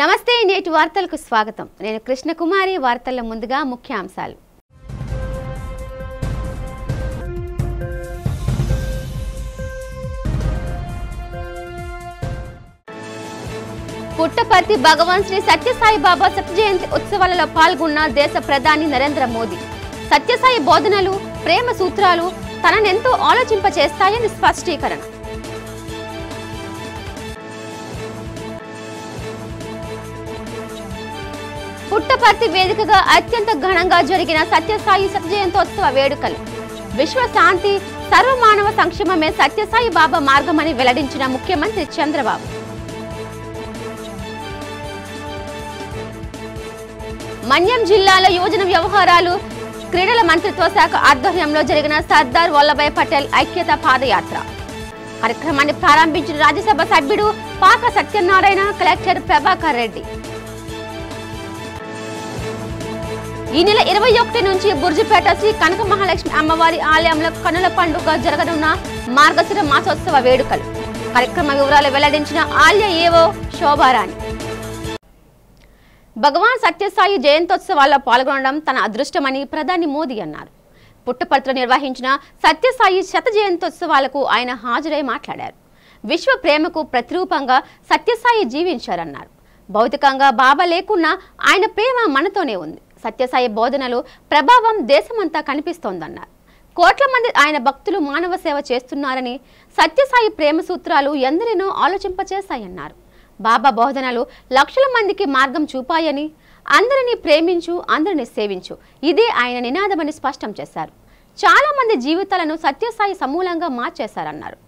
నమస్తే నేటి వార్తలకు స్వాగతం। నేను కృష్ణకుమారి। వార్తల ముందుగా ముఖ్యాంశాలు। పుట్టపర్తి భగవాన్ శ్రీ సత్యసాయి బాబా శత జయంతి ఉత్సవాలలో పాల్గొన్న దేశ ప్రధాని నరేంద్ర మోదీ। సత్యసాయి బోధనలు ప్రేమ సూత్రాలు తననెంతో ఆలోచింపచేస్తాయని స్పష్టీకరణ। పుట్టపర్తి వేదికగా అత్యంత ఘనంగా జరిగిన సత్యసాయి శత జయంతోత్సవ వేడుకలు। విశ్వ శాంతి సర్వమానవ సంక్షేమమే సత్యసాయి బాబా మార్గమని వెల్లడించిన ముఖ్యమంత్రి చంద్రబాబు। మన్యం జిల్లాలో యువజన వ్యవహారాలు క్రీడల మంత్రిత్వ శాఖ ఆధ్వర్యంలో జరిగిన సర్దార్ వల్లభాయ్ పటేల్ ఐక్యత పాదయాత్ర కార్యక్రమాన్ని ప్రారంభించిన రాజ్యసభ సభ్యుడు పాక సత్యనారాయణ, కలెక్టర్ ప్రభాకర్ రెడ్డి। ఈ నెల 21 నుంచి బుర్జిపేట శ్రీ కనక మహాలక్ష్మి అమ్మవారి ఆలయంలో కనుల పండుగ జరగనున్న మార్గశిర మాసోత్సవ వేడుకలు కార్యక్రమ వివరాలు వెల్లడించిన ఆలయ ఏవో శోభారాణి। భగవాన్ సత్యసాయి జయంతోత్సవాల్లో పాల్గొనడం తన అదృష్టమని ప్రధాని మోదీ అన్నారు। పుట్టపర్తిలో నిర్వహించిన సత్యసాయి శత జయంతోత్సవాలకు ఆయన హాజరై మాట్లాడారు। విశ్వ ప్రేమకు ప్రతిరూపంగా సత్యసాయి జీవించారన్నారు। భౌతికంగా బాబా లేకున్నా ఆయన ప్రేమ మనతోనే ఉంది। సత్యసాయి బోధనలు ప్రభావం దేశమంతా కనిపిస్తోందన్నారు। కోట్ల మంది ఆయన భక్తులు మానవ సేవ చేస్తున్నారని, సత్యసాయి ప్రేమ సూత్రాలు ఎందరినో ఆలోచింపచేశాయన్నారు। బాబా బోధనలు లక్షల మందికి మార్గం చూపాయని, అందరినీ ప్రేమించు, అందరినీ సేవించు ఇదే ఆయన నినాదమని స్పష్టం చేశారు। చాలా మంది జీవితాలను సత్యసాయి సమూలంగా మార్చేశారన్నారు।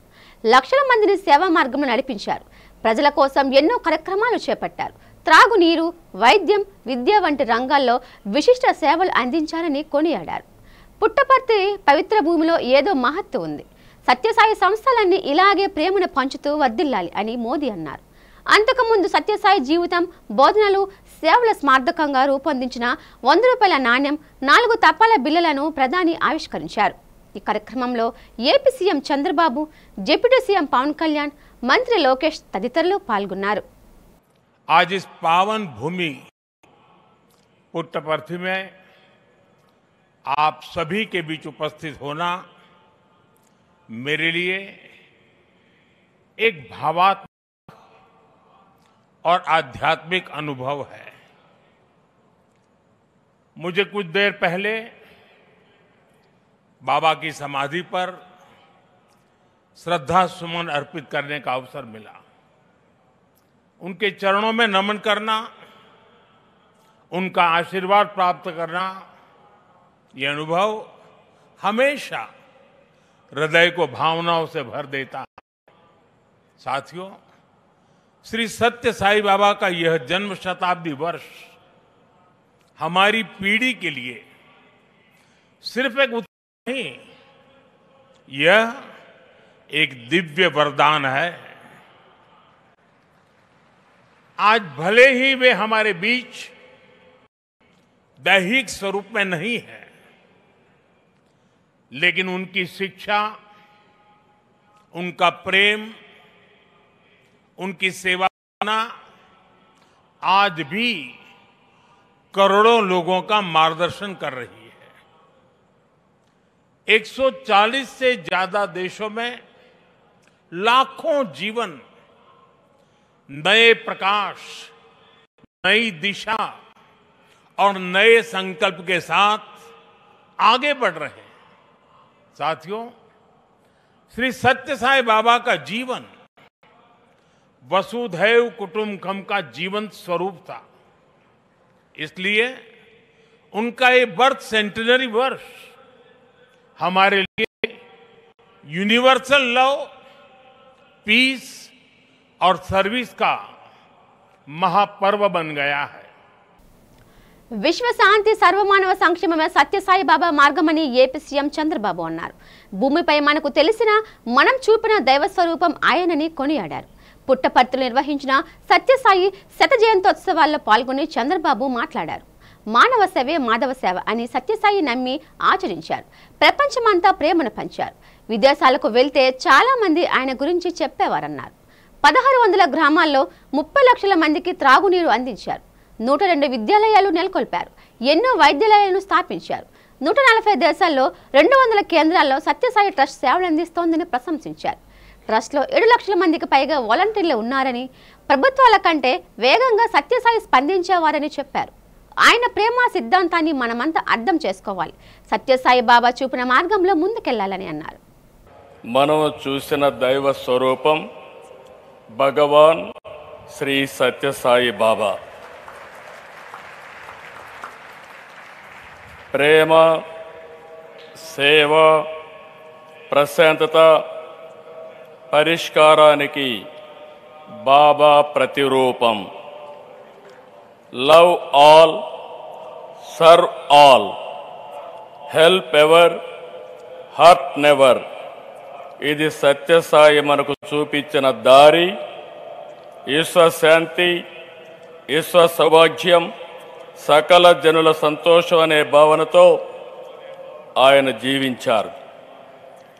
లక్షల మందిని సేవా మార్గంలో నడిపించారు। ప్రజల కోసం ఎన్నో కార్యక్రమాలు చేపట్టారు। త్రాగునీరు, వైద్యం, విద్య వంటి రంగాల్లో విశిష్ట సేవలు అందించారని కొనియాడారు। పుట్టపర్తి పవిత్ర భూమిలో ఏదో మహత్తు ఉంది। సత్యసాయి సంస్థలన్నీ ఇలాగే ప్రేమను పంచుతూ వర్ధిల్లాలి అని మోదీ అన్నారు। అంతకుముందు సత్యసాయి జీవితం, బోధనలు, సేవల స్మారకంగా రూపొందించిన 100 రూపాయల నాణ్యం, 4 తపాల బిళ్లలను ప్రధాని ఆవిష్కరించారు। ఈ కార్యక్రమంలో AP CM Chandrababu, deputy CM Pawan Kalyan, మంత్రి లోకేష్ తదితరులు పాల్గొన్నారు। आज इस पावन भूमि पुट्टपर्थी में आप सभी के बीच उपस्थित होना मेरे लिए एक भावात्मक और आध्यात्मिक अनुभव है। मुझे कुछ देर पहले बाबा की समाधि पर श्रद्धा सुमन अर्पित करने का अवसर मिला। उनके चरणों में नमन करना, उनका आशीर्वाद प्राप्त करना, ये अनुभव हमेशा हृदय को भावनाओं से भर देता है। साथियों, श्री सत्य साई बाबा का यह जन्म शताब्दी वर्ष हमारी पीढ़ी के लिए सिर्फ एक उत्सव नहीं, यह एक दिव्य वरदान है। आज भले ही वे हमारे बीच दैहिक स्वरूप में नहीं है, लेकिन उनकी शिक्षा, उनका प्रेम, उनकी सेवा आज भी करोड़ों लोगों का मार्गदर्शन कर रही है। 140 से ज्यादा देशों में लाखों जीवन नए प्रकाश, नई दिशा और नए संकल्प के साथ आगे बढ़ रहे हैं। साथियों, श्री सत्य साई बाबा का जीवन वसुधैव कुटुंबकम का जीवंत स्वरूप था। इसलिए उनका ये बर्थ सेंटिनरी वर्ष हमारे लिए यूनिवर्सल लव, पीस और सर्विस का महापर्व बन गया है। విశ్వ శాంతి సర్వమానవ సంక్షేమమే సత్యసాయి బాబా మార్గమని ఏపీ సీఎం చంద్రబాబు అన్నారు। భూమిపై మనకు తెలిసిన, మనం చూపిన దైవ స్వరూపం ఆయనని కొనియాడారు। పుట్టపర్తిలో నిర్వహించిన సత్యసాయి శత జయంతోత్సవాల్లో పాల్గొని చంద్రబాబు మాట్లాడారు। మానవ సేవే మాధవ సేవ అని సత్యసాయి నమ్మి ఆచరించారు। ప్రపంచమంతా ప్రేమను పంచారు। విదేశాలకు వెళ్తే చాలా మంది ఆయన గురించి చెప్పేవారన్నారు। 1600 గ్రామాల్లో 30 లక్షల మందికి త్రాగునీరు అందించారు. 102 విద్యాలయాలు నెలకొల్పారు. ఎన్నో వైద్యాలయాలను స్థాపించారు. 140 దేశాల్లో 200 కేంద్రాల్లో సత్యసాయి ట్రస్ట్ సేవలు అందిస్తోందని ప్రశంసించారు. ట్రస్ట్లో 7 లక్షల మందికి పైగా వాలంటీర్లు ఉన్నారని, ప్రభుత్వాల కంటే వేగంగా సత్యసాయి స్పందించేవారని చెప్పారు. ఆయన ప్రేమ సిద్ధాంతాన్ని మనమంతా అర్థం చేసుకోవాలి. సత్యసాయి బాబా చూపిన మార్గంలో ముందుకెళ్లాలని అన్నారు. మనం చూసిన దైవ స్వరూపం భగవాన్ శ్రీ సత్యసాయి బాబా. ప్రేమ, సేవ, ప్రశాంతత, పరిష్కారానికి బాబా ప్రతిరూపం. Love all, serve all, help ever, hurt never. ఇది సత్యసాయి మనకు చూపించిన దారి. విశ్వశాంతి, విశ్వ సౌభాగ్యం, సకల జనుల సంతోషం అనే భావనతో ఆయన జీవించారు.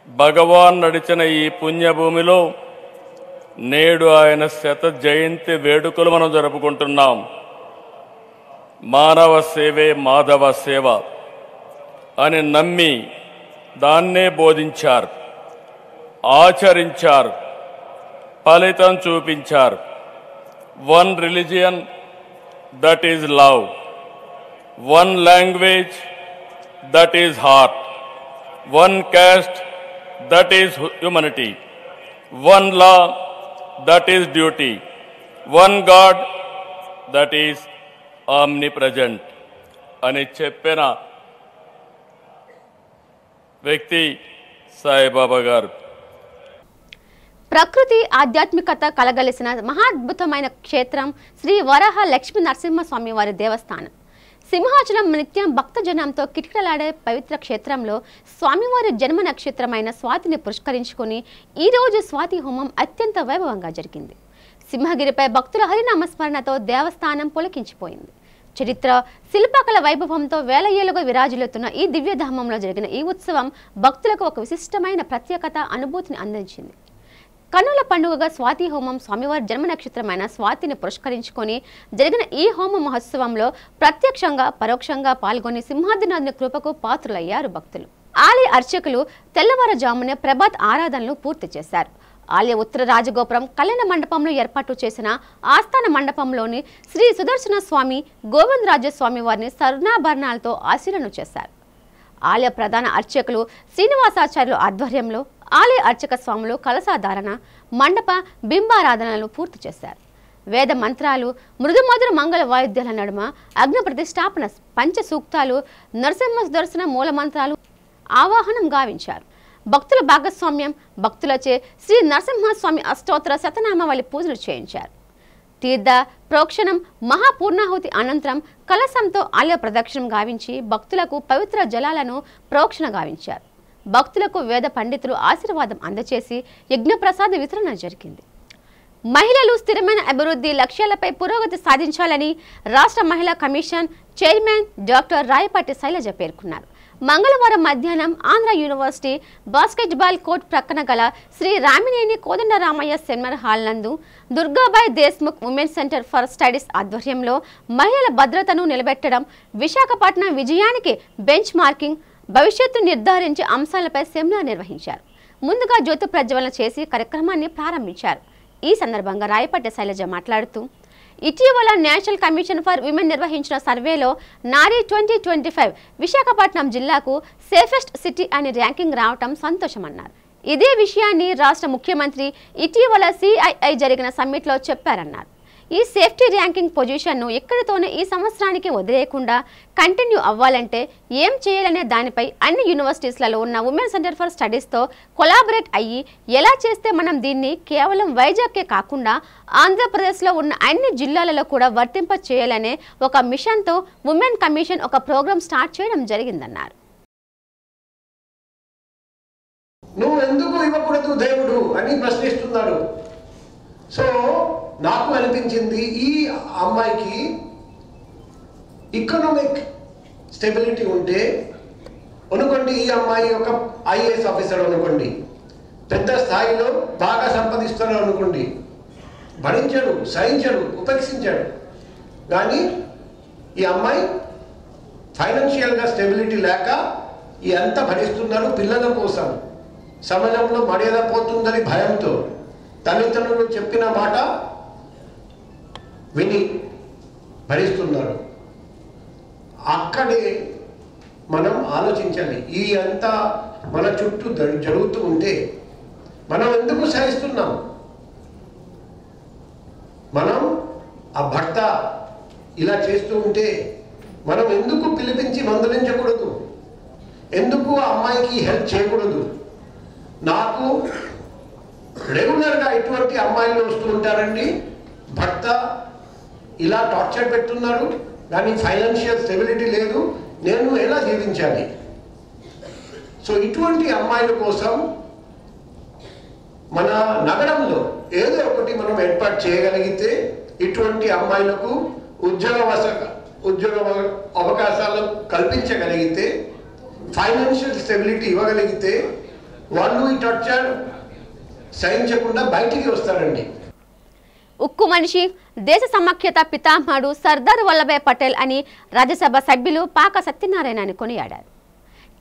భగవాన్ నడిచిన ఈ పుణ్యభూమిలో నేడు ఆయన శత జయంతి వేడుకలు మనం జరుపుకుంటున్నాం. మానవ సేవే మాధవ సేవ అని నమ్మి దాన్నే బోధించారు, ఆచరించారు, ఫలితం చూపించారు. One religion, that is love. One language, that is heart. One caste, that is humanity. One law, that is duty. One god, that is omnipresent అని చెప్పిన వ్యక్తి సాయిబాబా గారు. ప్రకృతి ఆధ్యాత్మికత కలగలిసిన మహాద్భుతమైన క్షేత్రం శ్రీ వరాహ లక్ష్మీ నరసింహస్వామి వారి దేవస్థానం. సింహాచలం నిత్యం భక్తజనంతో కిటకిటలాడే పవిత్ర క్షేత్రంలో స్వామివారి జన్మ నక్షత్రమైన స్వాతిని పురస్కరించుకుని ఈరోజు స్వాతి హోమం అత్యంత వైభవంగా జరిగింది. సింహగిరిపై భక్తుల హరినామస్మరణతో దేవస్థానం పులకించిపోయింది. చరిత్ర, శిల్పకళ వైభవంతో వేల ఏళ్లుగా విరాజిల్లుతున్న ఈ దివ్యధామంలో జరిగిన ఈ ఉత్సవం భక్తులకు ఒక విశిష్టమైన ప్రత్యేకత, అనుభూతిని అందించింది. కన్నుల పండుగగా స్వాతి హోమం స్వామివారి జన్మ నక్షత్రమైన స్వాతిని పురస్కరించుకొని జరిగిన ఈ హోమ మహోత్సవంలో ప్రత్యక్షంగా పరోక్షంగా పాల్గొని సింహాద్రినాథుని కృపకు పాత్రులయ్యారు భక్తులు. ఆలయ అర్చకులు తెల్లవారుజామునే ప్రభాత్ ఆరాధనలు పూర్తి చేశారు. ఆలయ ఉత్తర రాజగోపురం కళ్యాణ మండపంలో ఏర్పాటు చేసిన ఆస్థాన మండపంలోని శ్రీ సుదర్శన స్వామి, గోవిందరాజస్వామి వారిని స్వర్ణాభరణాలతో ఆశీర్వదన చేశారు. ఆలయ ప్రధాన అర్చకులు శ్రీనివాసాచార్యుల ఆధ్వర్యంలో ఆలయ అర్చక స్వాములు కలశాధారణ, మండప బింబారాధనలు పూర్తి చేశారు. వేద మంత్రాలు, మృదుమధుర మంగళ వాయిద్యాల నడుమ అగ్ని ప్రతిష్టాపన, పంచ సూక్తాలు, నరసింహ దర్శన మూల మంత్రాలు ఆవాహనం గావించారు. భక్తుల భాగస్వామ్యం, భక్తులచే శ్రీ నరసింహస్వామి అష్టోత్తర శతనామావళి పూజలు చేయించారు. తీర్థ ప్రోక్షణం, మహాపూర్ణాహుతి అనంతరం కలశంతో ఆలయ ప్రదక్షిణం గావించి భక్తులకు పవిత్ర జలాలను ప్రోక్షణ గావించారు. భక్తులకు వేద పండితులు ఆశీర్వాదం అందచేసి యజ్ఞప్రసాద వితరణ జరిగింది. మహిళలు స్థిరమైన అభివృద్ధి లక్ష్యాలపై పురోగతి సాధించాలని రాష్ట్ర మహిళా commission chairman doctor Rayapati Sailaja పేర్కొన్నారు. మంగళవారం మధ్యాహ్నం ఆంధ్ర యూనివర్సిటీ బాస్కెట్బాల్ కోర్ట్ ప్రక్కన గల శ్రీ రామినేని కోదండరామయ్య సెమినార్ హాల్ నందు Durgabai Deshmukh women centre for studies ఆధ్వర్యంలో మహిళల భద్రతను నిలబెట్టడం, విశాఖపట్నం విజయానికి బెంచ్ మార్కింగ్, భవిష్యత్తు నిర్ధారించే అంశాలపై సెమినార్ నిర్వహించారు. ముందుగా జ్యోతి ప్రజ్వలన చేసి కార్యక్రమాన్ని ప్రారంభించారు. ఈ సందర్భంగా రాయపాటి శైలజ మాట్లాడుతూ, ఇటీవల నేషనల్ కమిషన్ ఫర్ విమెన్ నిర్వహించిన సర్వేలో నారీ 2025 విశాఖపట్నం జిల్లాకు సేఫెస్ట్ సిటీ అని ర్యాంకింగ్ రావటం సంతోషమన్నారు. ఇదే విషయాన్ని రాష్ట్ర ముఖ్యమంత్రి ఇటీవల CII జరిగిన సమ్మిట్లో చెప్పారన్నారు. ఈ సేఫ్టీ ర్యాంకింగ్ పొజిషన్ను ఇక్కడితోనే ఈ సంవత్సరానికి వదిలేయకుండా కంటిన్యూ అవ్వాలంటే ఏం చేయాలనే దానిపై అన్ని యూనివర్సిటీస్లలో ఉన్న ఉమెన్ సెంటర్ ఫర్ స్టడీస్తో కొలాబరేట్ అయ్యి ఎలా చేస్తే మనం దీన్ని కేవలం వైజాగ్కే కాకుండా ఆంధ్రప్రదేశ్లో ఉన్న అన్ని జిల్లాలలో కూడా వర్తింప చేయాలనే ఒక మిషన్తో ఉమెన్ కమిషన్ ఒక ప్రోగ్రామ్ స్టార్ట్ చేయడం జరిగిందన్నారు. నువ్వు ఎందుకు ఇవ్వకూడదు దేవుడు అని ప్రశ్నిస్తున్నాడు. సో నాకు అనిపించింది ఈ అమ్మాయికి ఎకనామిక్ స్టెబిలిటీ ఉంటే అనుకోండి, ఈ అమ్మాయి ఒక IAS ఆఫీసర్ అనుకోండి, పెద్ద స్థాయిలో బాగా సంపాదిస్తారు అనుకోండి, భరించడు, సహించడు, ఉపేక్షించాడు. కానీ ఈ అమ్మాయి ఫైనాన్షియల్గా స్టెబిలిటీ లేక ఎంత భరిస్తున్నారు పిల్లల కోసం. సమాజంలో మర్యాద పోతుందని భయంతో తల్లిదండ్రులు చెప్పిన మాట విని భరిస్తున్నారు. అక్కడే మనం ఆలోచించాలి. ఈ అంతా మన చుట్టూ జరుగుతూ ఉంటే మనం ఎందుకు సహిస్తున్నాం? మనం ఆ భర్త ఇలా చేస్తూ ఉంటే మనం ఎందుకు పిలిపించి మందలించకూడదు? ఎందుకు ఆ అమ్మాయికి హెల్ప్ చేయకూడదు? నాకు రెగ్యులర్గా ఇటువంటి అమ్మాయిలు వస్తూ ఉంటారండి. భర్త ఇలా టార్చర్ పెడుతున్నాడు, కానీ ఫైనాన్షియల్ స్టెబిలిటీ లేదు, నేను ఎలా జీవించాలి? సో ఇటువంటి అమ్మాయిల కోసం మన నగరంలో ఏదో ఒకటి మనం ఏర్పాటు చేయగలిగితే, ఇటువంటి అమ్మాయిలకు ఉద్యోగ అవకాశాలు కల్పించగలిగితే, ఫైనాన్షియల్ స్టెబిలిటీ ఇవ్వగలిగితే వాళ్ళు ఈ టార్చర్ సహించకుండా బయటికి వస్తారండి. ఉక్కు మనిషి, దేశ సమాఖ్యత పితామహుడు సర్దార్ వల్లభాయ్ పటేల్ అని రాజ్యసభ సభ్యులు పాక సత్యనారాయణ కొనియాడారు.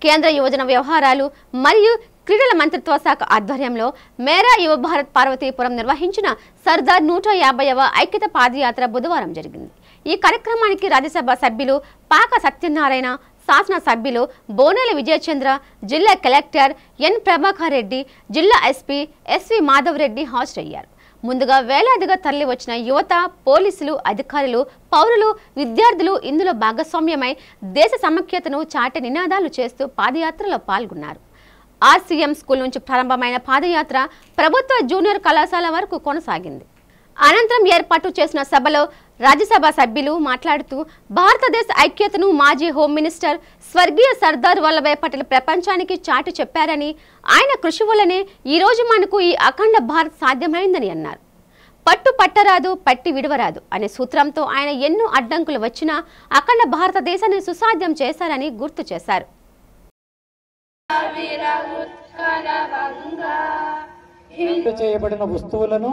కేంద్ర యువజన వ్యవహారాలు మరియు క్రీడల మంత్రిత్వ శాఖ ఆధ్వర్యంలో మేరా యువ భారత్ పార్వతీపురం నిర్వహించిన సర్దార్ 150వ ఐక్యత పాదయాత్ర బుధవారం జరిగింది. ఈ కార్యక్రమానికి రాజ్యసభ సభ్యులు పాక సత్యనారాయణ, శాసన సభ్యులు బోనేల విజయచంద్ర, జిల్లా కలెక్టర్ ఎన్ ప్రభాకర్ రెడ్డి, జిల్లా ఎస్పీ ఎస్వి మాధవ్ రెడ్డి హాజరయ్యారు. ముందుగా వేలాదిగా తరలి వచ్చిన యువత, పోలీసులు, అధికారులు, పౌరులు, విద్యార్థులు ఇందులో భాగస్వామ్యమై దేశ సమైక్యతను చాటి నినాదాలు చేస్తూ పాదయాత్రలో పాల్గొన్నారు. ఆర్సీఎం స్కూల్ నుంచి ప్రారంభమైన పాదయాత్ర ప్రభుత్వ జూనియర్ కళాశాల వరకు కొనసాగింది. అనంతరం ఏర్పాటు చేసిన సభలో రాజ్యసభ సభ్యులు మాట్లాడుతూ భారతదేశ ఐక్యతను మాజీ హోం మినిస్టర్ స్వర్గీయ సర్దార్ వల్లభాయ్ పటేల్ ప్రపంచానికి చాటి చెప్పారని, ఆయన కృషి వల్లనే ఈరోజు మనకు ఈ అఖండ భారత్ సాధ్యమైందని అన్నారు. పట్టు పట్టరాదు, పట్టి విడవరాదు అనే సూత్రంతో ఆయన ఎన్నో అడ్డంకులు వచ్చినా అఖండ భారతదేశాన్ని సుసాధ్యం చేశారని గుర్తు చేశారు. చేయబడిన వస్తువులను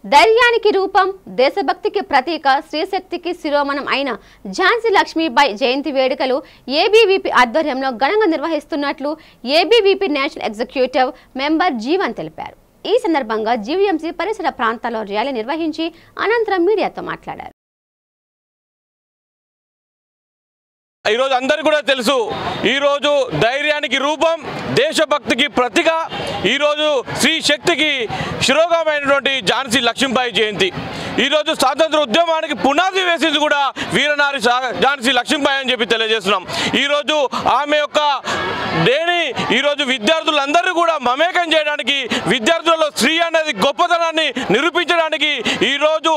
ధైర్యానికి రూపం, దేశభక్తికి ప్రతీక, శ్రీశక్తికి శిరోమణం అయిన ఝాన్సీ లక్ష్మీబాయి జయంతి వేడుకలు ఏబీవీపీ ఆధ్వర్యంలో ఘనంగా నిర్వహిస్తున్నట్లు ABVP national executive member Jeevan తెలిపారు. ఈ సందర్భంగా జీవీఎంసీ పరిసర ప్రాంతాల్లో ర్యాలీ నిర్వహించి అనంతరం మీడియాతో మాట్లాడారు. ఈరోజు అందరికీ కూడా తెలుసు, ఈరోజు ధైర్యానికి రూపం, దేశభక్తికి ప్రతీక, ఈరోజు శ్రీ శక్తికి శిరోగమైనటువంటి ఝాన్సీ లక్ష్మీబాయి జయంతి. ఈరోజు స్వాతంత్ర ఉద్యమానికి పునాది వేసింది కూడా వీరనారి ఝాన్సీ లక్ష్మీబాయి అని చెప్పి తెలియజేస్తున్నాం. ఈరోజు ఆమె యొక్క డేని ఈరోజు విద్యార్థులందరూ కూడా మమేకం చేయడానికి, విద్యార్థులలో స్త్రీ అనేది గొప్పతనాన్ని నిరూపించడానికి, ఈరోజు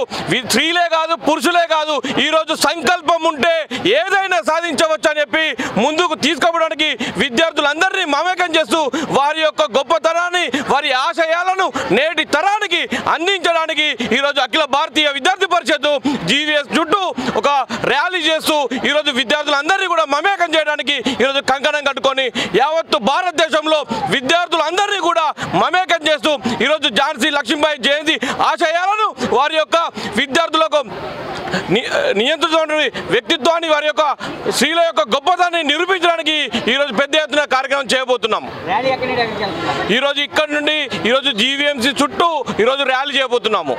స్త్రీలే కాదు పురుషులే కాదు, ఈరోజు సంకల్పం ఉంటే ఏదైనా సాధించవచ్చు అని చెప్పి ముందుకు తీసుకోవడానికి విద్యార్థులందరినీ మమేకం చేస్తూ వారి యొక్క గొప్పతనాన్ని, వారి ఆశయాలను నేటి తరానికి అందించడానికి ఈరోజు అఖిల భారతీయ విద్యార్థి పరిషత్తు జీవీఎస్ చుట్టూ ఒక ర్యాలీ చేస్తూ ఈరోజు విద్యార్థులందరినీ కూడా మమేకం చేయడానికి ఈరోజు కంకణం కట్టుకొని యావత్తు భారతదేశంలో విద్యార్థులందరినీ కూడా మమేకం చేస్తూ ఈరోజు ఝాన్సీ లక్ష్మీబాయి జయంతి ఆశయాలను, వారి యొక్క విద్యార్థులకు నియంత్రిత వ్యక్తిత్వాన్ని, వారి యొక్క స్త్రీల యొక్క గొప్పతనాన్ని నిరూపించడానికి ఈరోజు పెద్ద ఎత్తున కార్యక్రమం చేయబోతున్నాం. ఈరోజు ఇక్కడ నుండి ఈరోజు జీవీఎంసీ చుట్టూ ఈరోజు ర్యాలీ చేయబోతున్నాము.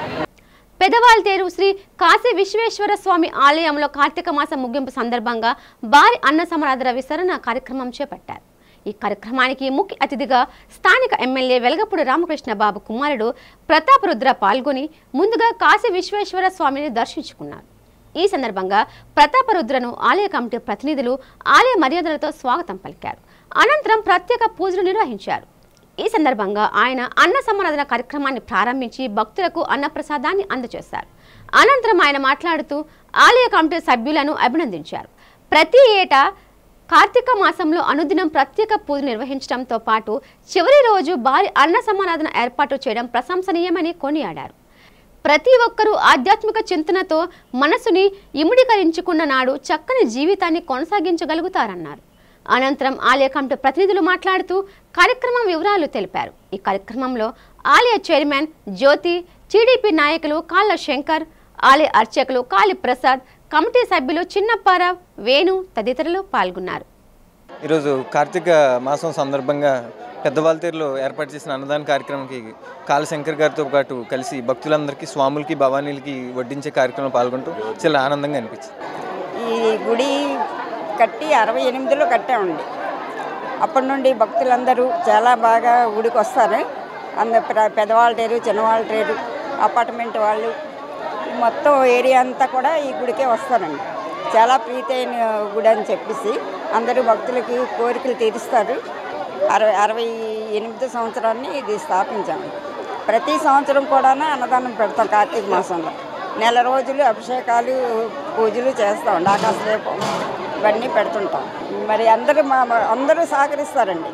పెదవాల్తేరు శ్రీ కాశీ విశ్వేశ్వర స్వామి ఆలయంలో కార్తీక మాసం ముగింపు సందర్భంగా భారీ అన్న సమారాధన విస్తరణ కార్యక్రమం చేపట్టారు. ఈ కార్యక్రమానికి ముఖ్య అతిథిగా స్థానిక ఎమ్మెల్యే వెలగపూడి రామకృష్ణ బాబు కుమారుడు ప్రతాపరుద్ర పాల్గొని ముందుగా కాశీ విశ్వేశ్వర స్వామిని దర్శించుకున్నారు. ఈ సందర్భంగా ప్రతాపరుద్రను ఆలయ కమిటీ ప్రతినిధులు ఆలయ మర్యాదలతో స్వాగతం పలికారు. అనంతరం ప్రత్యేక పూజలు నిర్వహించారు. ఈ సందర్భంగా ఆయన అన్న సమారాధన కార్యక్రమాన్ని ప్రారంభించి భక్తులకు అన్నప్రసాదాన్ని అందజేశారు. అనంతరం ఆయన మాట్లాడుతూ ఆలయ కమిటీ సభ్యులను అభినందించారు. ప్రతి ఏటా కార్తీక మాసంలో అనుదినం ప్రత్యేక పూజ నిర్వహించడంతో పాటు చివరి రోజు భారీ అన్న సమారాధన ఏర్పాటు చేయడం ప్రశంసనీయమని కొనియాడారు. ప్రతి ఒక్కరూ ఆధ్యాత్మిక చింతనతో మనసుని ఇముడీకరించుకున్న నాడు చక్కని జీవితాన్ని కొనసాగించగలుగుతారన్నారు. అనంతరం ఆలయ కమిటీ ప్రతినిధులు మాట్లాడుతూ కార్యక్రమం వివరాలు తెలిపారు. ఈ కార్యక్రమంలో ఆలయ చైర్మన్ జ్యోతి, టీడీపీ నాయకులు కాళ్ళ శంకర్, ఆలయ అర్చకులు కాళీ ప్రసాద్, కమిటీ సభ్యులు చిన్నప్పారావు, వేణు తదితరులు పాల్గొన్నారు. ఈరోజు కార్తీక మాసం సందర్భంగా పెద్దవాళ్ళతీరులో ఏర్పాటు చేసిన అన్నదాన కార్యక్రమానికి కాళీ శంకర్ గారితో పాటు కలిసి భక్తులందరికీ స్వాములకి భవానీలకి వడ్డించే కార్యక్రమంలో పాల్గొంటూ చాలా ఆనందంగా అనిపించింది. ఈ గుడి కట్టి 68లో కట్టామండి. అప్పటి నుండి భక్తులందరూ చాలా బాగా గుడికి వస్తారు. పెద్దవాళ్ళ టేరు, చిన్నవాళ్ళ టేరు, అపార్ట్మెంట్ వాళ్ళు మొత్తం ఏరియా అంతా కూడా ఈ గుడికే వస్తారండి. చాలా ప్రీతి అయిన గుడి అని చెప్పేసి అందరూ భక్తులకి కోరికలు తీరుస్తారు. 68 సంవత్సరాన్ని ఇది స్థాపించాము. ప్రతి సంవత్సరం కూడా అన్నదానం పెడతాం. కార్తీక మాసంలో నెల రోజులు అభిషేకాలు, పూజలు చేస్తామండి. ఆకాశదీపం ఇవన్నీ పెడుతుంటాం. మరి అందరూ సహకరిస్తారండి.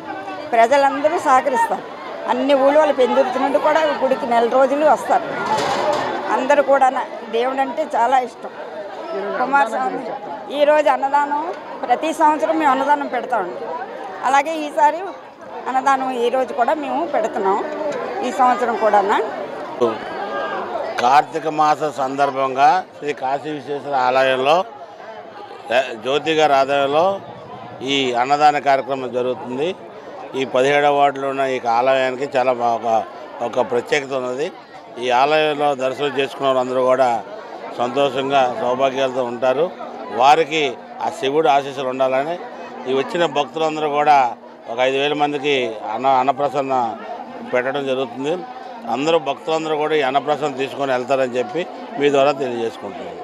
ప్రజలందరూ సహకరిస్తారు. అన్ని ఊళ్ళో వాళ్ళు పెందుర్తి నుండి కూడా గుడికి నెల రోజులు వస్తారు. అందరూ కూడా దేవుడు అంటే చాలా ఇష్టం. కుమారస్వామి ఈరోజు అన్నదానం ప్రతి సంవత్సరం మేము అన్నదానం పెడతామండి. అలాగే ఈసారి అన్నదానం ఈరోజు కూడా మేము పెడుతున్నాం. ఈ సంవత్సరం కూడా కార్తీక మాస సందర్భంగా శ్రీ కాశీ విశ్వేశ్వర ఆలయంలో జ్యోతి గారి ఆలయంలో ఈ అన్నదాన కార్యక్రమం జరుగుతుంది. ఈ 17వ వార్డులో ఉన్న ఈ ఆలయానికి చాలా ఒక ప్రత్యేకత ఉన్నది. ఈ ఆలయంలో దర్శనం చేసుకున్న వాళ్ళందరూ కూడా సంతోషంగా సౌభాగ్యాలతో ఉంటారు. వారికి ఆ శివుడు ఆశీస్సులు ఉండాలని ఈ వచ్చిన భక్తులందరూ కూడా ఒక 5,000 మందికి అన్నప్రసన్న పెట్టడం జరుగుతుంది. అందరూ భక్తులందరూ కూడా ఈ అన్నప్రసన్న తీసుకొని వెళ్తారని చెప్పి మీ ద్వారా తెలియజేసుకుంటున్నాను.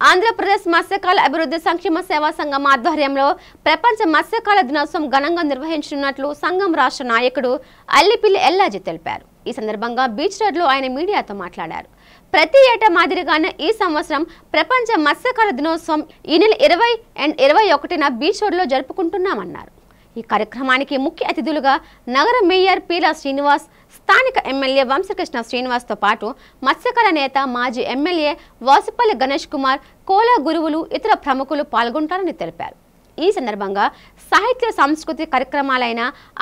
ఆంధ్రప్రదేశ్ మత్స్యకాల అభివృద్ధి సంక్షేమ సేవా సంఘం ఆధ్వర్యంలో ప్రపంచ మత్స్యకాల దినోత్సవం ఘనంగా నిర్వహించనున్నట్లు సంఘం రాష్ట్ర నాయకుడు అల్లిపిల్లి ఎల్లాజీ తెలిపారు. ఈ సందర్భంగా బీచ్ రోడ్లో ఆయన మీడియాతో మాట్లాడారు. ప్రతి ఏటా మాదిరిగానే ఈ సంవత్సరం ప్రపంచ మత్స్యకాల దినోత్సవం ఈ నెల 20 అండ్ 21న బీచ్ రోడ్లో జరుపుకుంటున్నామన్నారు. ఈ కార్యక్రమానికి ముఖ్య అతిథులుగా నగర మేయర్ పీలా శ్రీనివాస్, స్థానిక ఎమ్మెల్యే వంశకృష్ణ శ్రీనివాస్తో పాటు మత్స్యకార నేత, మాజీ ఎమ్మెల్యే వాసుపల్లి గణేష్ కుమార్, కోలా గురువులు, ఇతర ప్రముఖులు పాల్గొంటారని తెలిపారు. ఈ సందర్భంగా సాహిత్య సంస్కృతి కార్యక్రమాలైన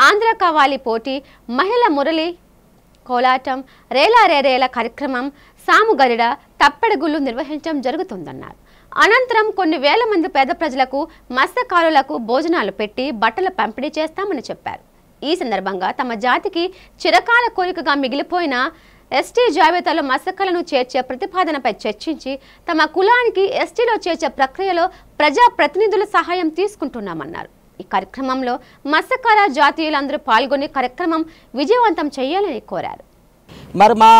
ఆంధ్ర కవాలి పోటీ, మహిళా మురళి, కోలాటం, రేలారేరేల కార్యక్రమం, సాముగరిడ, తప్పెడగుళ్ళు నిర్వహించడం జరుగుతుందన్నారు. అనంతరం కొన్ని వేల మంది పేద ప్రజలకు, మత్స్యకారులకు భోజనాలు పెట్టి బట్టలు పంపిణీ చేస్తామని చెప్పారు. ఈ సందర్భంగా తమ జాతికి చిరకాల కోరికగా మిగిలిపోయిన ఎస్టీ జాబితాలో మత్స్యకాలను చేర్చే ప్రతిపాదనపై చర్చించి తమ కులానికి ఎస్టీలో చేర్చే ప్రక్రియలో ప్రజాప్రతినిధుల సహాయం తీసుకుంటున్నామన్నారు. ఈ కార్యక్రమంలో మత్స్యకార జాతీయులందరూ పాల్గొని కార్యక్రమం విజయవంతం చేయాలని కోరారు. మరి మా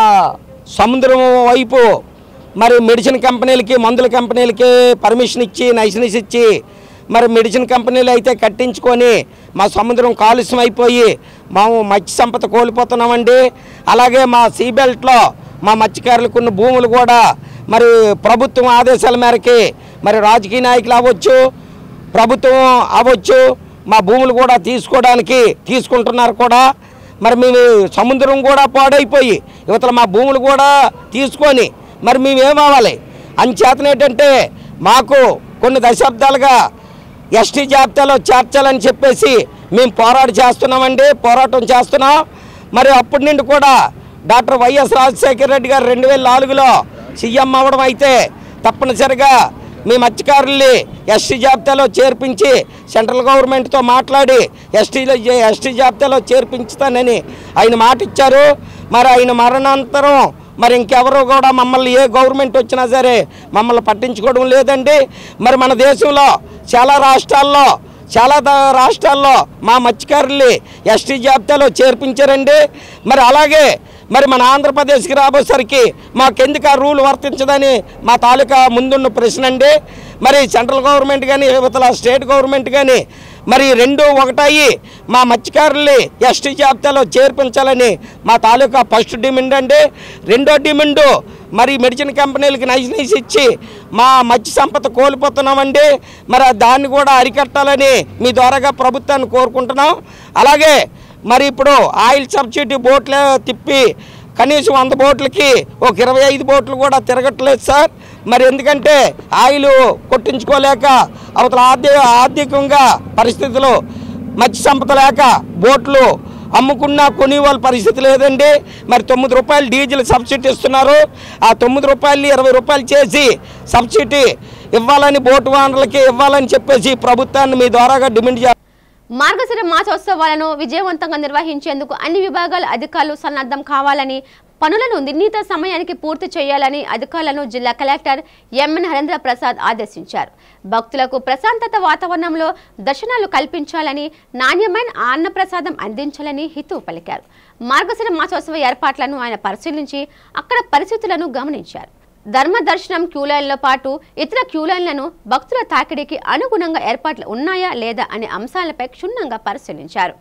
సముద్రం వైపు మరి మెడిసిన్ కంపెనీలకి, మందుల కంపెనీలకి పర్మిషన్ ఇచ్చి, లైసెన్స్ ఇచ్చి, మరి మెడిసిన్ కంపెనీలు అయితే కట్టించుకొని మా సముద్రం కాలుష్యం అయిపోయి మేము మత్స్య సంపద కోల్పోతున్నామండి. అలాగే మా సీ బెల్ట్లో మా మత్స్యకారులకు ఉన్న భూములు కూడా మరి ప్రభుత్వం ఆదేశాల మేరకి మరి రాజకీయ నాయకులు అవ్వచ్చు, ప్రభుత్వం అవ్వచ్చు, మా భూములు కూడా తీసుకుంటున్నారు కూడా. మరి మేము సముద్రం కూడా పాడైపోయి యువతల మా భూములు కూడా తీసుకొని మరి మేమేమవ్వాలి? అంచేతనేంటంటే మాకు కొన్ని దశాబ్దాలుగా ఎస్టీ జాబితాలో చేర్చాలని చెప్పేసి మేము పోరాటం చేస్తున్నాం. మరి అప్పటి నుండి కూడా డాక్టర్ వైఎస్ రాజశేఖర రెడ్డి గారు 2004లో సీఎం అవ్వడం అయితే తప్పనిసరిగా మీ మత్స్యకారుల్ని ఎస్టీ జాబితాలో చేర్పించి సెంట్రల్ గవర్నమెంట్తో మాట్లాడి ఎస్టీ జాబితాలో చేర్పించుతానని ఆయన మాట ఇచ్చారు. మరి ఆయన మరణానంతరం మరి ఇంకెవరు కూడా మమ్మల్ని ఏ గవర్నమెంట్ వచ్చినా సరే మమ్మల్ని పట్టించుకోవడం లేదండి. మరి మన దేశంలో చాలా రాష్ట్రాల్లో మా మత్స్యకారుల్ని ఎస్టీ జాబితాలో చేర్పించారండి. మరి అలాగే మరి మన ఆంధ్రప్రదేశ్కి రాబోసరికి మాకెందుకు ఆ రూల్ వర్తించదని మా తాలూకా ముందున్న ప్రశ్న అండి. మరి సెంట్రల్ గవర్నమెంట్ కానీ ఇవతల స్టేట్ గవర్నమెంట్ కానీ మరి రెండు ఒకటయ్యి మా మత్స్యకారుల్ని ఎస్టీ జాబితాలో చేర్పించాలని మా తాలూకా ఫస్ట్ డిమాండ్ అండి. రెండో డిమాండు మరి మెడిసిన్ కంపెనీలకి లైసెన్స్ ఇచ్చి మా మత్స్య సంపద కోల్పోతున్నామండి. మరి దాన్ని కూడా అరికట్టాలని మీ ద్వారాగా ప్రభుత్వాన్ని కోరుకుంటున్నాం. అలాగే మరి ఇప్పుడు ఆయిల్ సబ్సిడీ బోట్లు తిప్పి కనీసం 100 బోట్లకి ఒక 25 బోట్లు కూడా తిరగట్లేదు సార్. మరి ఎందుకంటే ఆయిల్ కొట్టించుకోలేక అవతల ఆర్థికంగా పరిస్థితులు మత్స్య సంపద లేక బోట్లు అమ్ముకున్నా కొని వాళ్ళ పరిస్థితి లేదండి. మరి 9 రూపాయలు డీజిల్ సబ్సిడీ ఇస్తున్నారు. ఆ 9 రూపాయలు 20 రూపాయలు చేసి సబ్సిడీ ఇవ్వాలని బోటు ఓనర్లకి ఇవ్వాలని చెప్పేసి ప్రభుత్వాన్ని మీ ద్వారాగా డిమాండ్ చేస్తారు. మార్గశిర మాసోత్సవాలను విజయవంతంగా నిర్వహించేందుకు అన్ని విభాగాల అధికారులు సన్నద్ధం కావాలని, పనులను నిర్ణీత సమయానికి పూర్తి చేయాలని అధికారులను జిల్లా కలెక్టర్ ఎంఎన్ హరేంద్ర ప్రసాద్ ఆదేశించారు. భక్తులకు ప్రశాంతత వాతావరణంలో దర్శనాలు కల్పించాలని, నాణ్యమైన అన్నప్రసాదం అందించాలని హితవు పలికారు. మార్గశిర మాసోత్సవ ఏర్పాట్లను ఆయన పరిశీలించి అక్కడ పరిస్థితులను గమనించారు. ధర్మ దర్శనం క్యూలైన్లతో పాటు ఇతర క్యూలైన్లను భక్తుల తాకిడికి అనుగుణంగా ఏర్పాట్లు ఉన్నాయా లేదా అనే అంశాలపై క్షుణ్ణంగా పరిశీలించారు.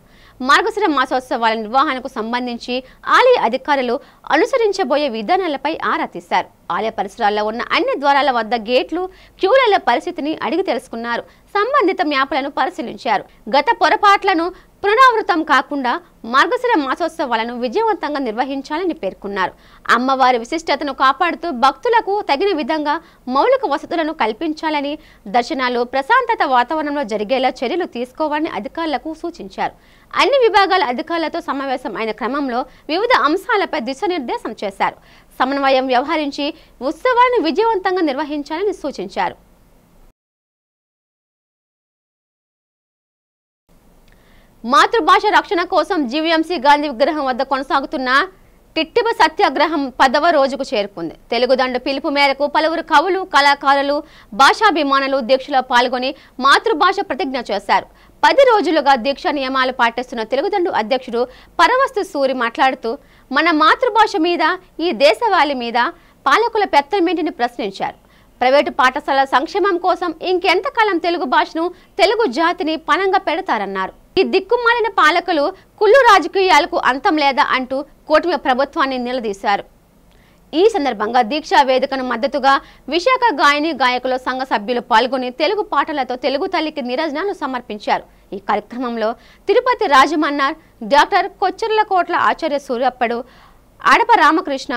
మార్గశిర మాసోత్సవాల నిర్వహణకు సంబంధించి ఆలయ అధికారులు అనుసరించబోయే విధానాలపై ఆరా తీశారు. ఆలయ పరిసరాల్లో ఉన్న అన్ని ద్వారాల వద్ద గేట్లు, క్యూలైన్ల పరిస్థితిని అడిగి తెలుసుకున్నారు. సంబంధిత మ్యాప్లను పరిశీలించారు. గత పొరపాట్లను పునరావృతం కాకుండా మార్గశిర మాసోత్సవాలను విజయవంతంగా నిర్వహించాలని పేర్కొన్నారు. అమ్మవారి విశిష్టతను కాపాడుతూ భక్తులకు తగిన విధంగా మౌలిక వసతులను కల్పించాలని, దర్శనాలు ప్రశాంతత వాతావరణంలో జరిగేలా చర్యలు తీసుకోవాలని అధికారులకు సూచించారు. అన్ని విభాగాల అధికారులతో సమావేశం అయిన క్రమంలో వివిధ అంశాలపై దిశానిర్దేశం చేశారు. సమన్వయం వ్యవహరించి ఉత్సవాలను విజయవంతంగా నిర్వహించాలని సూచించారు. మాతృభాష రక్షణ కోసం జీవీఎంసీ గాంధీ విగ్రహం వద్ద కొనసాగుతున్న టిట్టిబ సత్యాగ్రహం 10వ రోజుకు చేరుకుంది. తెలుగుదండు పిలుపు మేరకు పలువురు కవులు, కళాకారులు, భాషాభిమానులు దీక్షలో పాల్గొని మాతృభాష ప్రతిజ్ఞ చేశారు. 10 రోజులుగా దీక్ష నియమాలు పాటిస్తున్న తెలుగుదండు అధ్యక్షుడు పరవస్తు సూరి మాట్లాడుతూ మన మాతృభాష మీద, ఈ దేశవాళి మీద పాలకుల పెత్తనమేంటిని ప్రశ్నించారు. ప్రైవేటు పాఠశాలల సంక్షేమం కోసం ఇంకెంతకాలం తెలుగు భాషను, తెలుగు జాతిని పణంగా పెడతారన్నారు. ఈ దిక్కుమాలిన పాలకులు కుళ్ళు రాజకీయాలకు అంతం లేదా అంటూ కూటమి ప్రభుత్వాన్ని నిలదీశారు. ఈ సందర్భంగా దీక్షా వేదికను మద్దతుగా విశాఖ గాయని గాయకుల సంఘ సభ్యులు పాల్గొని తెలుగు పాటలతో తెలుగు తల్లికి నీరాజనాలు సమర్పించారు. ఈ కార్యక్రమంలో తిరుపతి రాజమన్నార్, డాక్టర్ కొచ్చర్లకోట్ల ఆచార్య సూర్యప్పడు, ఆడప రామకృష్ణ,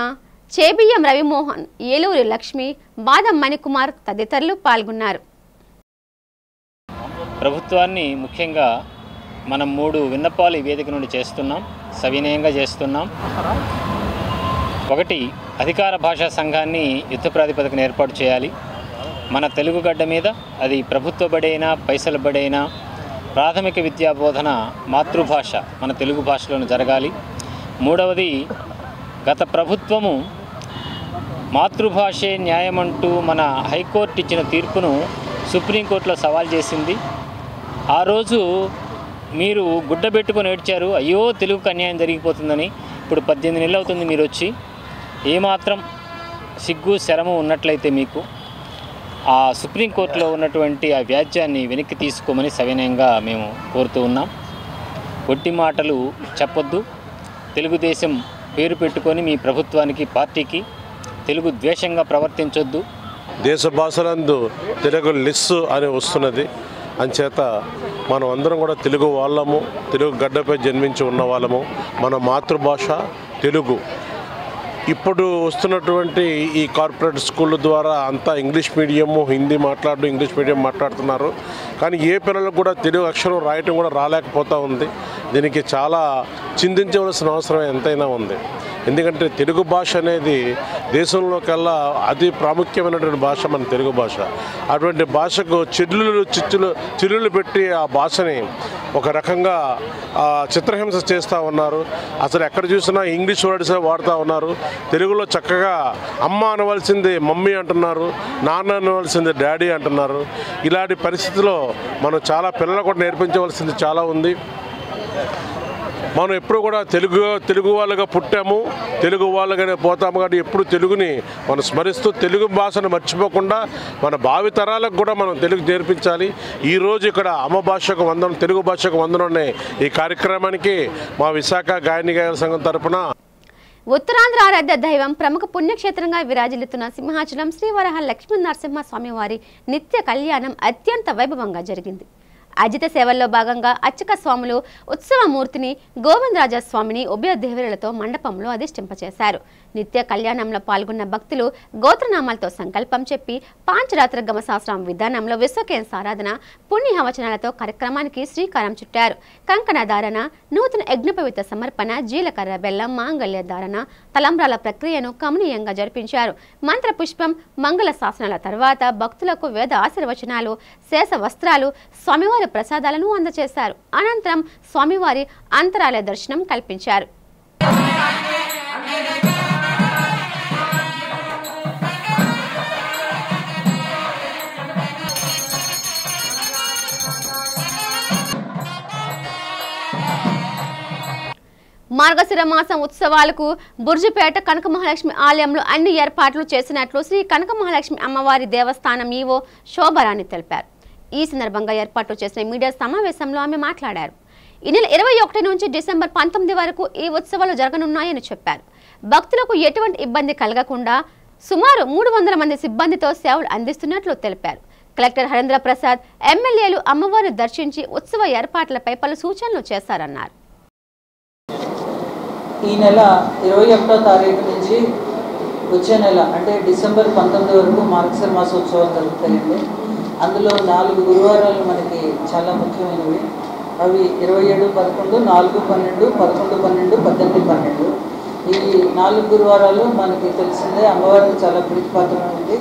చేబియ్యం రవిమోహన్, ఏలూరి లక్ష్మి, బాదం మణికుమార్ తదితరులు పాల్గొన్నారు. ప్రభుత్వాన్ని ముఖ్యంగా మనం 3 విన్నపాలు ఈ వేదిక నుండి చేస్తున్నాం, సవినయంగా చేస్తున్నాం. 1, అధికార భాషా సంఘాన్ని యుద్ధ ప్రాతిపదికన ఏర్పాటు చేయాలి. మన తెలుగు గడ్డ మీద అది ప్రభుత్వ బడైనా, పైసల బడైనా ప్రాథమిక విద్యా బోధన మాతృభాష మన తెలుగు భాషలోనే జరగాలి. 3వది, గత ప్రభుత్వము మాతృభాషే న్యాయమంటూ మన హైకోర్టు ఇచ్చిన తీర్పును సుప్రీంకోర్టులో సవాల్ చేసింది. ఆ రోజు మీరు గుడ్డ పెట్టుకొని ఏడ్చారు, అయ్యో తెలుగుకు అన్యాయం జరిగిపోతుందని. ఇప్పుడు 18 నెలలు అవుతుంది మీరు వచ్చి. ఏమాత్రం సిగ్గు శరము ఉన్నట్లయితే మీకు ఆ సుప్రీంకోర్టులో ఉన్నటువంటి ఆ వ్యాజ్యాన్ని వెనక్కి తీసుకోమని సవినయంగా మేము కోరుతూ ఉన్నాం. ఒట్టి మాటలు చెప్పొద్దు. తెలుగుదేశం పేరు పెట్టుకొని మీ ప్రభుత్వానికి, పార్టీకి తెలుగు ద్వేషంగా ప్రవర్తించొద్దు. దేశ భాషలందు తెలుగు లిస్సు అని వస్తున్నది. అంచేత మనం అందరం కూడా తెలుగు వాళ్ళము, తెలుగు గడ్డపై జన్మించి ఉన్న వాళ్ళము. మన మాతృభాష తెలుగు. ఇప్పుడు వస్తున్నటువంటి ఈ కార్పొరేట్ స్కూళ్ళ ద్వారా అంతా English medium, Hindi English medium మాట్లాడుతున్నారు. కానీ ఏ పిల్లలకు కూడా తెలుగు అక్షరం రాయటం కూడా రాలేకపోతూ ఉంది. దీనికి చాలా చింతించవలసిన అవసరం ఎంతైనా ఉంది. ఎందుకంటే తెలుగు భాష అనేది దేశంలోకెల్లా అతి ప్రాముఖ్యమైనటువంటి భాష మన తెలుగు భాష. అటువంటి భాషకు చిల్లులు పెట్టి ఆ భాషని ఒక రకంగా చిత్రహింస చేస్తూ ఉన్నారు. అసలు ఎక్కడ చూసినా ఇంగ్లీష్ వర్డ్స్ వాడుతూ ఉన్నారు. తెలుగులో చక్కగా అమ్మ అనవలసింది మమ్మీ అంటున్నారు, నాన్న అనవలసింది డాడీ అంటున్నారు. ఇలాంటి పరిస్థితిలో మనం చాలా పిల్లలు కూడా నేర్పించవలసింది చాలా ఉంది. మనం ఎప్పుడు కూడా తెలుగు వాళ్ళగా పుట్టాము, తెలుగు వాళ్ళగానే పోతాము. కాబట్టి ఎప్పుడు తెలుగుని మనం స్మరిస్తూ తెలుగు భాషను మర్చిపోకుండా మన భావితరాలకు కూడా మనం తెలుగు నేర్పించాలి. ఈరోజు ఇక్కడ అమ్మ భాషకు వందనం, తెలుగు భాషకు వందనం అనే ఈ కార్యక్రమానికి మా విశాఖ గాయని గాయకుల సంఘం తరపున ఉత్తరాంధ్ర ఆరాధ్య దైవం, ప్రముఖ పుణ్యక్షేత్రంగా విరాజిల్లుతున్న సింహాచలం శ్రీవరహ లక్ష్మీ నరసింహ స్వామివారి నిత్య కళ్యాణం అత్యంత వైభవంగా జరిగింది. అజిత సేవల్లో భాగంగా అర్చక స్వాములు ఉత్సవమూర్తిని గోవిందరాజస్వామిని ఉభయ దేవరులతో మండపంలో అధిష్ఠింపచేశారు. నిత్య కళ్యాణంలో పాల్గొన్న భక్తులు గోత్రనామాలతో సంకల్పం చెప్పి పాంచరాత్ర గమశాస్త్రం విధానంలో విశ్వకేన్ సారాధన పుణ్యవచనాలతో కార్యక్రమానికి శ్రీకారం చుట్టారు. కంకణ ధారణ, నూతన యజ్ఞపవిత్ర సమర్పణ, జీలకర్ర బెల్లం, మాంగళ్య ధారణ, తలంబ్రాల ప్రక్రియను కమనీయంగా జరిపించారు. మంత్ర పుష్పం, మంగళ శాసనాల తర్వాత భక్తులకు వేద ఆశీర్వచనాలు, శేష వస్త్రాలు, స్వామివారి ప్రసాదాలను అందజేశారు. అనంతరం స్వామివారి అంతరాలయ దర్శనం కల్పించారు. మార్గశిర మాసం ఉత్సవాలకు బుర్జుపేట కనక మహాలక్ష్మి ఆలయంలో అన్ని ఏర్పాట్లు చేసినట్లు శ్రీ కనక మహాలక్ష్మి అమ్మవారి దేవస్థానం ఈవో శోభరాణి తెలిపారు. ఈ సందర్భంగా ఏర్పాటు చేసిన మీడియా సమావేశంలో ఆమె మాట్లాడారు. ఈ నెల 21 నుంచి డిసెంబర్ 19 వరకు ఈ ఉత్సవాలు జరగనున్నాయని చెప్పారు. భక్తులకు ఎటువంటి ఇబ్బంది కలగకుండా సుమారు 300 మంది సిబ్బందితో సేవలు అందిస్తున్నట్లు తెలిపారు. కలెక్టర్ హరేంద్ర ప్రసాద్, ఎమ్మెల్యేలు అమ్మవారిని దర్శించి ఉత్సవ ఏర్పాట్లపై పలు సూచనలు చేశారన్నారు. ఈ నెల 21వ తారీఖు నుంచి వచ్చే నెల అంటే డిసెంబర్ 19 వరకు మార్గశిర మాసోత్సవాలు జరుగుతాయండి. అందులో 4 గురువారాలు మనకి చాలా ముఖ్యమైనవి. అవి 27, 11, 4, 12, 11, 12, 18, 12. ఈ 4 గురువారాలు మనకి తెలిసిందే అమ్మవారికి చాలా ప్రీతిపాత్రమైనది.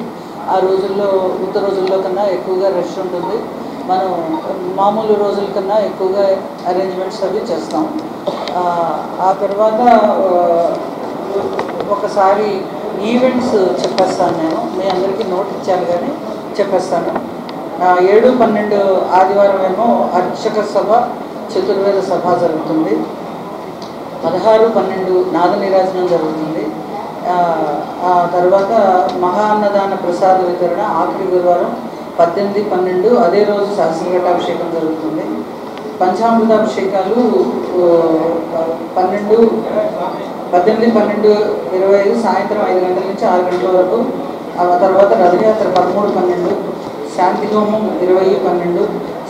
ఆ రోజుల్లో ఉత్తర రోజుల్లో కన్నా ఎక్కువగా రష్ ఉంటుంది. మనం మామూలు రోజుల కన్నా ఎక్కువగా అరేంజ్మెంట్స్ అవి చేస్తాం. ఆ తర్వాత ఒకసారి ఈవెంట్స్ చెప్పేస్తాను. నేను మీ అందరికీ నోట్ ఇచ్చాను కానీ చెప్పేస్తాను. 7, 12 ఆదివారం ఏమో అర్చక సభ, చతుర్వేద సభ జరుగుతుంది. 16, 12 నాద నీరాజనం జరుగుతుంది. ఆ తర్వాత మహా అన్నదాన ప్రసాద వితరణ ఆఖరి గురువారం 18, 12 అదే రోజు సహస్రఘటాభిషేకం జరుగుతుంది. పంచామృతాభిషేకాలు 18, 12, 25 సాయంత్రం 5 గంటల నుంచి 6 గంటల వరకు. ఆ తర్వాత రథయాత్ర 13, 12 శాంతి హోమం 20, 12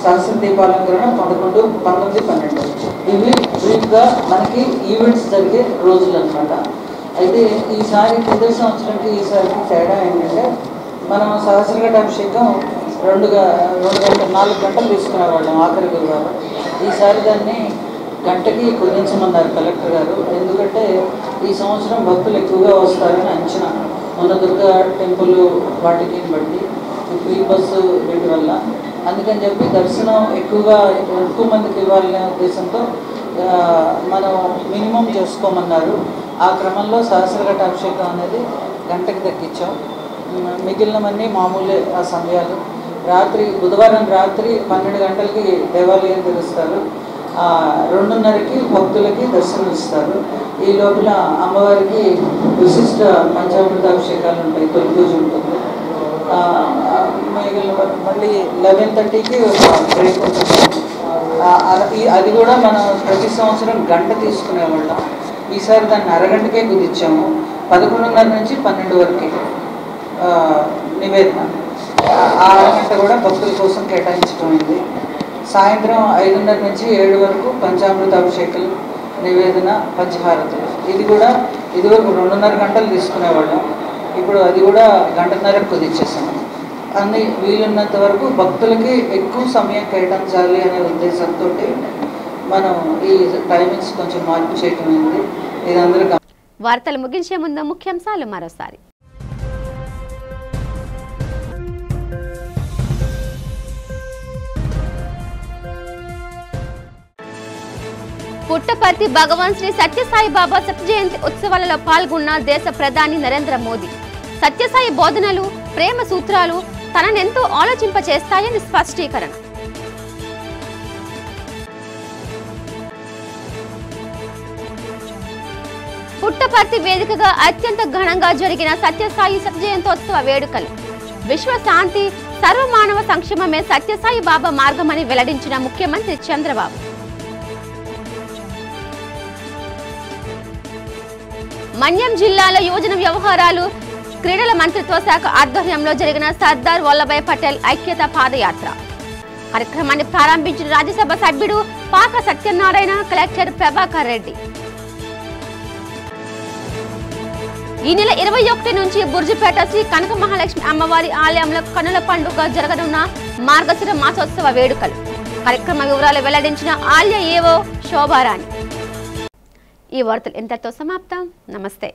సహస్ర దీపాలంకరణ 11, 19, 12. ఇవి బ్రీఫ్గా మనకి ఈవెంట్స్ జరిగే రోజులు అనమాట. అయితే ఈసారి ప్రతి సంవత్సరానికి ఈసారికి తేడా ఏంటంటే మనం సహస్రఘటాభిషేకం 4 గంటలు తీసుకునేవాళ్ళం ఆఖరి గురువారం. ఈసారి దాన్ని గంటకి కుదించమన్నారు కలెక్టర్ గారు. ఎందుకంటే ఈ సంవత్సరం భక్తులు ఎక్కువగా వస్తారని అంచనా ఉన్న దుర్గా టెంపుల్ వాటికి బట్టి ఫ్రీ బస్సు వీటి వల్ల. అందుకని చెప్పి దర్శనం ఎక్కువ మందికి ఇవ్వాలనే ఉద్దేశంతో మనం మినిమం చేసుకోమన్నారు. ఆ క్రమంలో సహస్రఘటాభిషేకం అనేది గంటకి తగ్గించాం. మిగిలినవన్నీ మామూలే ఆ సమయాలు. బుధవారం రాత్రి 12 గంటలకి దేవాలయం తెరుస్తారు. 2:30కి భక్తులకి దర్శనం ఇస్తారు. ఈ లోపల అమ్మవారికి విశిష్ట పంచామృతాభిషేకాలు ఉంటాయి, తొలి పూజ ఉంటుంది. మళ్ళీ 11:30కి బ్రేక్ ఉంటుంది. అది కూడా మనం ప్రతి సంవత్సరం గంట తీసుకునేవాళ్ళం. ఈసారి దాన్ని అరగంటకే కుదిర్చాము. 11:30 నుంచి 12 వరకు నివేదన. ఆ అరగంట కూడా భక్తుల కోసం కేటాయించడమైంది. సాయంత్రం 5:30 నుంచి 7 వరకు పంచామృతాభిషేకాలు, నివేదన, పంచహారతులు. ఇదివరకు 2:30 గంటలు తీసుకునేవాళ్ళం. ఇప్పుడు అది కూడా 1:30కు కుదిర్చేసాము. అన్ని వీలున్నంత వరకు భక్తులకి ఎక్కువ సమయం కేటాయించాలి అనే ఉద్దేశంతో మనం ఈ టైమింగ్స్ కొంచెం మార్పు చేయటమైంది. ఇది అందరూ. వార్తలు ముగించే ముందు ముఖ్యాంశాలు మరోసారి. పుట్టపర్తి భగవాన్ శ్రీ సత్యసాయి బాబా సత్య జయంతి ఉత్సవాలలో పాల్గొన్న దేశ ప్రధాని నరేంద్ర మోదీ. సత్యసాయి బోధనలు, ప్రేమ సూత్రాలు తననెంతో ఆలోచింపచేస్తాయని స్పష్టీకరణ. పుట్టపర్తి వేదికగా అత్యంత ఘనంగా జరిగిన సత్యసాయి సత్య జయంతోత్సవ వేడుకలు. విశ్వశాంతి, సర్వమానవ సంక్షేమమే సత్యసాయి బాబా మార్గమని వెల్లడించిన ముఖ్యమంత్రి చంద్రబాబు. మన్యం జిల్లాలో యువజన వ్యవహారాలు, క్రీడల మంత్రిత్వ శాఖ ఆధ్వర్యంలో జరిగిన సర్దార్ వల్లభాయ్ పటేల్ ఐక్యత పాదయాత్ర కార్యక్రమాన్ని ప్రారంభించిన రాజ్యసభ సభ్యుడు పాక సత్యనారాయణ, కలెక్టర్ ప్రభాకర్ రెడ్డి. ఈ నెల 21 నుంచి బుర్జిపేట శ్రీ కనక మహాలక్ష్మి అమ్మవారి ఆలయంలో కనుల పండుగ జరగనున్న మార్గశిర మాసోత్సవ వేడుకలు. కార్యక్రమ వివరాలు వెల్లడించిన ఆలయ ఏవో శోభారాణి. ఈ వార్తలు ఇంతటితో సమాప్తం. నమస్తే.